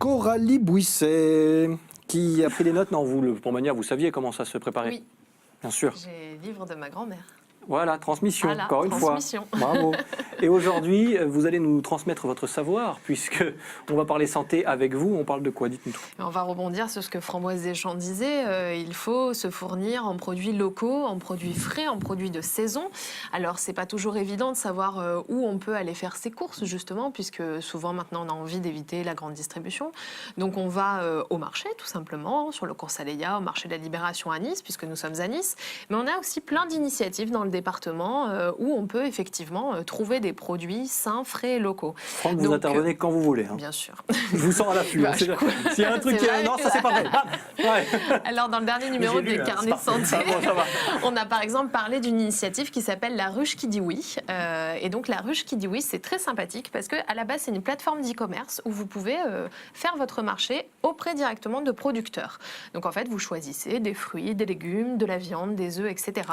Coralie Bouisset, qui a pris des notes. Non, vous, le Pontmanière, vous saviez comment ça se préparait? Oui. Bien sûr. J'ai le livre de ma grand-mère. Voilà, transmission, Voilà, encore une transmission. fois. Bravo. Et aujourd'hui, vous allez nous transmettre votre savoir, puisque on va parler santé avec vous. On parle de quoi? Dites-nous tout. On va rebondir sur ce que Framboise Deschamps disait. Il faut se fournir en produits locaux, en produits frais, en produits de saison. Alors, c'est pas toujours évident de savoir où on peut aller faire ses courses, justement, puisque souvent, maintenant, on a envie d'éviter la grande distribution. Donc, on va au marché, tout simplement, sur le Cours Saleya, au marché de la Libération à Nice, puisque nous sommes à Nice. Mais on a aussi plein d'initiatives dans le département où on peut effectivement trouver des produits sains, frais et locaux. Franck, vous intervenez quand vous voulez. Hein. Bien sûr. Je vous sens à l'affût. Bah, S'il y a un truc qui est... Non, ça c'est pas vrai. Ah, ouais. Alors, dans le dernier numéro des carnets de santé, ça va. on a par exemple parlé d'une initiative qui s'appelle La Ruche qui dit oui. Et donc, La Ruche qui dit oui, c'est très sympathique parce qu'à la base, c'est une plateforme d'e-commerce où vous pouvez faire votre marché auprès directement de producteurs. Donc, en fait, vous choisissez des fruits, des légumes, de la viande, des œufs, etc.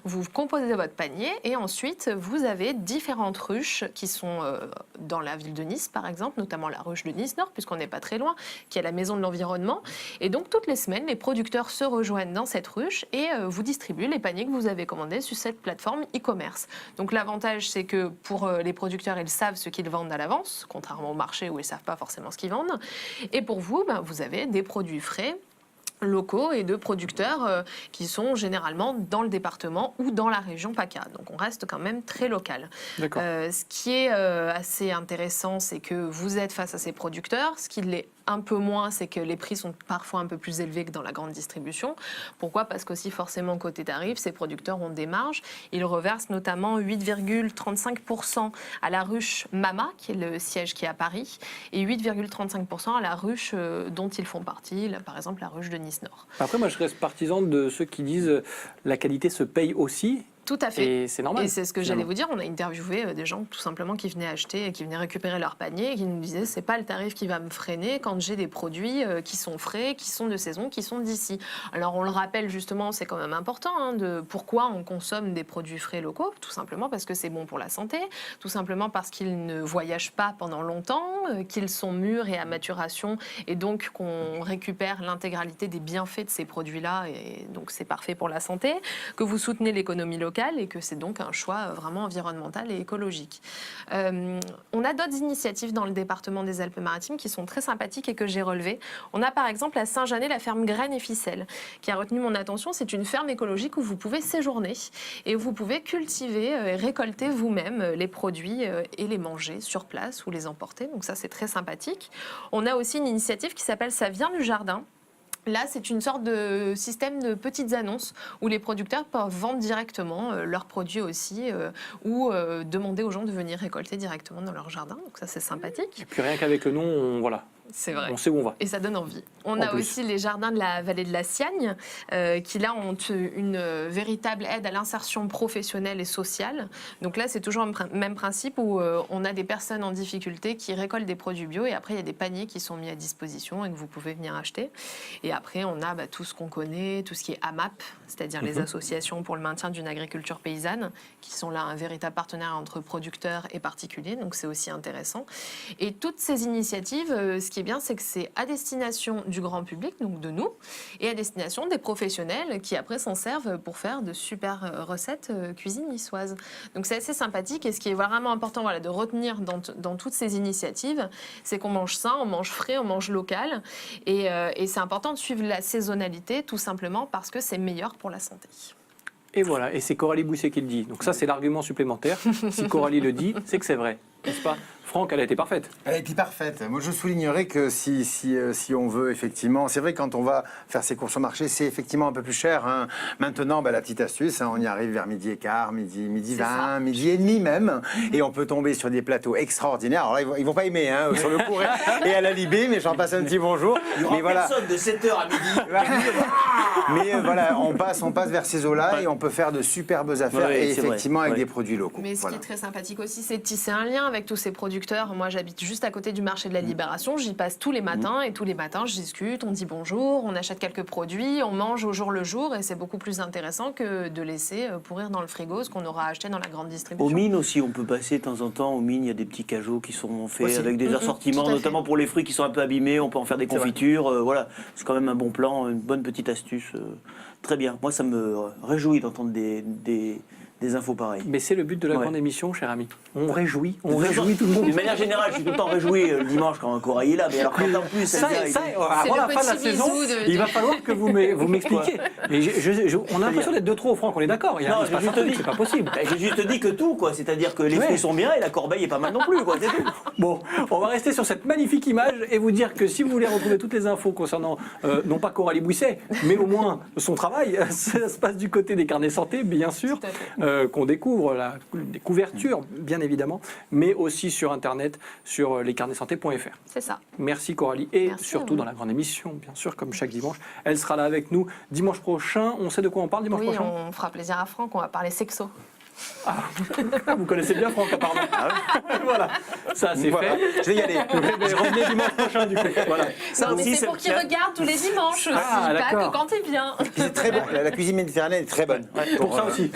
Vous composez votre panier et ensuite, vous avez différentes ruches qui sont dans la ville de Nice, par exemple, notamment la ruche de Nice-Nord, puisqu'on n'est pas très loin, qui est la maison de l'environnement. Et donc, toutes les semaines, les producteurs se rejoignent dans cette ruche et vous distribuent les paniers que vous avez commandés sur cette plateforme e-commerce. Donc, l'avantage, c'est que pour les producteurs, ils savent ce qu'ils vendent à l'avance, contrairement au marché où ils ne savent pas forcément ce qu'ils vendent. Et pour vous, vous avez des produits frais, locaux et de producteurs qui sont généralement dans le département ou dans la région PACA. Donc on reste quand même très local. Ce qui est assez intéressant, c'est que vous êtes face à ces producteurs. Ce qui l'est un peu moins, c'est que les prix sont parfois un peu plus élevés que dans la grande distribution. Pourquoi? Parce qu'aussi forcément côté tarif, ces producteurs ont des marges. Ils reversent notamment 8,35% à la ruche Mama, qui est le siège qui est à Paris, et 8,35% à la ruche dont ils font partie, là, par exemple la ruche de Nice-Nord. Après, moi, je reste partisan de ceux qui disent la qualité se paye aussi. Tout à fait. Et c'est normal. Et c'est ce que j'allais vous dire. On a interviewé des gens tout simplement qui venaient acheter et qui venaient récupérer leur panier et qui nous disaient c'est pas le tarif qui va me freiner quand j'ai des produits qui sont frais, qui sont de saison, qui sont d'ici. Alors on le rappelle justement, c'est quand même important de pourquoi on consomme des produits frais locaux. Tout simplement parce que c'est bon pour la santé, tout simplement parce qu'ils ne voyagent pas pendant longtemps, qu'ils sont mûrs et à maturation et donc qu'on récupère l'intégralité des bienfaits de ces produits-là et donc c'est parfait pour la santé, que vous soutenez l'économie locale et que c'est donc un choix vraiment environnemental et écologique. On a d'autres initiatives dans le département des Alpes-Maritimes qui sont très sympathiques et que j'ai relevées. On a par exemple à Saint-Janet la ferme Graines et Ficelles qui a retenu mon attention. C'est une ferme écologique où vous pouvez séjourner et où vous pouvez cultiver et récolter vous-même les produits et les manger sur place ou les emporter. Donc ça, c'est très sympathique. On a aussi une initiative qui s'appelle Ça vient du jardin. Là, c'est une sorte de système de petites annonces où les producteurs peuvent vendre directement leurs produits aussi ou demander aux gens de venir récolter directement dans leur jardin. Donc ça, c'est sympathique. Et puis rien qu'avec le nom, voilà. C'est vrai. On sait où on va. Et ça donne envie. On a aussi les jardins de la vallée de la Siagne qui là ont une véritable aide à l'insertion professionnelle et sociale. Donc là, c'est toujours le même principe où on a des personnes en difficulté qui récoltent des produits bio et après, il y a des paniers qui sont mis à disposition et que vous pouvez venir acheter. Et après, on a tout ce qu'on connaît, tout ce qui est AMAP, c'est-à-dire les associations pour le maintien d'une agriculture paysanne, qui sont là un véritable partenaire entre producteurs et particuliers. Donc c'est aussi intéressant. Et toutes ces initiatives, ce qui est bien, c'est que c'est à destination du grand public, donc de nous, et à destination des professionnels qui après s'en servent pour faire de super recettes cuisine niçoise. Donc c'est assez sympathique et ce qui est vraiment important de retenir dans toutes ces initiatives, c'est qu'on mange sain, on mange frais, on mange local et c'est important de suivre la saisonnalité tout simplement parce que c'est meilleur pour la santé. Et voilà, et c'est Coralie Bouisset qui le dit. Donc ça, c'est l'argument supplémentaire. Si Coralie le dit, c'est que c'est vrai. N'est-ce pas? Franck, elle a été parfaite. Elle a été parfaite. Moi, je soulignerais que si on veut effectivement... C'est vrai que quand on va faire ses courses au marché, c'est effectivement un peu plus cher. Hein. Maintenant, la petite astuce, on y arrive vers 12h15, midi 20, midi et demi même. Et on peut tomber sur des plateaux extraordinaires. Alors là, ils vont pas aimer sur le cours et à la Libé, mais j'en passe un petit bonjour. Il y aura personne de 7h à midi. Mais voilà, on passe vers ces eaux-là et on peut faire de superbes affaires et effectivement avec des produits locaux. Mais ce qui est très sympathique aussi, c'est de tisser un lien avec tous ces producteurs. Moi, j'habite juste à côté du marché de la Libération. J'y passe tous les matins et tous les matins, je discute, on dit bonjour, on achète quelques produits, on mange au jour le jour et c'est beaucoup plus intéressant que de laisser pourrir dans le frigo ce qu'on aura acheté dans la grande distribution. Aux mines aussi, on peut passer de temps en temps. Aux mines, il y a des petits cajots qui sont faits Aussi. avec des assortiments, tout à fait. notamment pour les fruits qui sont un peu abîmés. On peut en faire des C'est vrai. confitures. Voilà, c'est quand même un bon plan, une bonne petite astuce. Très bien. Moi, ça me réjouit d'entendre des infos pareilles. Mais c'est le but de la Ouais. grande émission, cher ami. On réjouit De toute tout le monde. D'une manière générale, je suis tout le temps réjoui le dimanche quand Coralie est là. Mais alors quand en plus, Ça, elle vient, avant le la fin de la petit saison, bisou de- il va falloir que vous m'expliquiez. Mais on a l'impression d'être de trop, Franck, on est d'accord. Il y a Non, il se passe j'ai un juste truc, dit. c'est pas possible. J'ai juste dit que tout, quoi. C'est-à-dire que les Ouais. fruits sont bien et la corbeille est pas mal non plus, quoi. C'est tout. Bon, on va rester sur cette magnifique image et vous dire que si vous voulez retrouver toutes les infos concernant, non pas Coralie Bouisset, mais au moins son travail, ça se passe du côté des carnets santé, bien sûr, Tout à fait. qu'on découvre des couvertures, bien évidemment, mais aussi sur Internet, sur lescarnetssanté.fr. C'est ça. Merci Coralie et Merci à surtout vous. dans la grande émission, bien sûr, comme chaque dimanche. Elle sera là avec nous dimanche prochain. On sait de quoi on parle dimanche Oui, prochain on fera plaisir à Franck, on va parler sexo. Ah, vous connaissez bien Franck apparemment. Voilà, ça c'est Voilà. fait. Je vais y aller. Mais revenez dimanche prochain du coup. Voilà. Ça Non, mais aussi, c'est pour qu'il bien. regarde tous les dimanches aussi, Ah, pas d'accord. que quand il vient. C'est très bon. La cuisine méditerranéenne est très bonne. Pour ça aussi.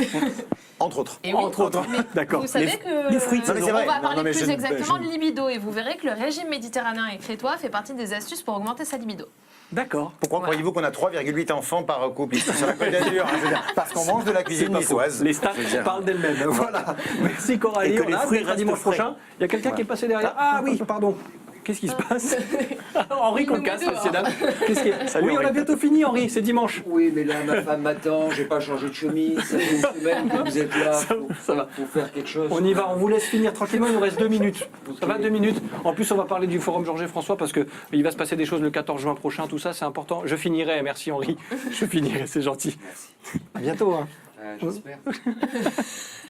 Entre autres. Et oui, Entre autres. mais D'accord. Vous savez Les- que les fruits de Non, mais c'est on vrai. va Non, parler non, mais plus je- exactement je- de libido et vous verrez que le régime méditerranéen et crétois fait partie des astuces pour augmenter sa libido. D'accord. Pourquoi Voilà. croyez-vous qu'on a 3,8 enfants par couple ici sur la Côte d'Azur hein, je veux dire, parce qu'on mange de la cuisine pas faux. niçoise. Les stats Je veux dire. parlent d'elles-mêmes. Voilà. Merci Coralie. Et que On les a hâte fruits d'être à restent dimanche frais. prochain. Il y a quelqu'un qui est passé derrière. Ah oui, pardon. Qu'est-ce qui se passe Henri Il nous Concas, met dehors. messieurs, dames. Qu'est-ce qui est... Salut, Oui, on a Henri. bientôt fini, Henri. C'est dimanche. Oui, mais là, ma femme m'attend, j'ai pas changé de chemise, ça fait une semaine que vous êtes là, Ça va. faut faire quelque chose. On y va, on vous laisse finir tranquillement, il nous reste 2 minutes. Ça va, 2 minutes. En plus, on va parler du forum Georges et François parce qu'il va se passer des choses le 14 juin prochain, tout ça, c'est important. Je finirai, merci Henri. Je finirai, c'est gentil. À bientôt. Hein. J'espère.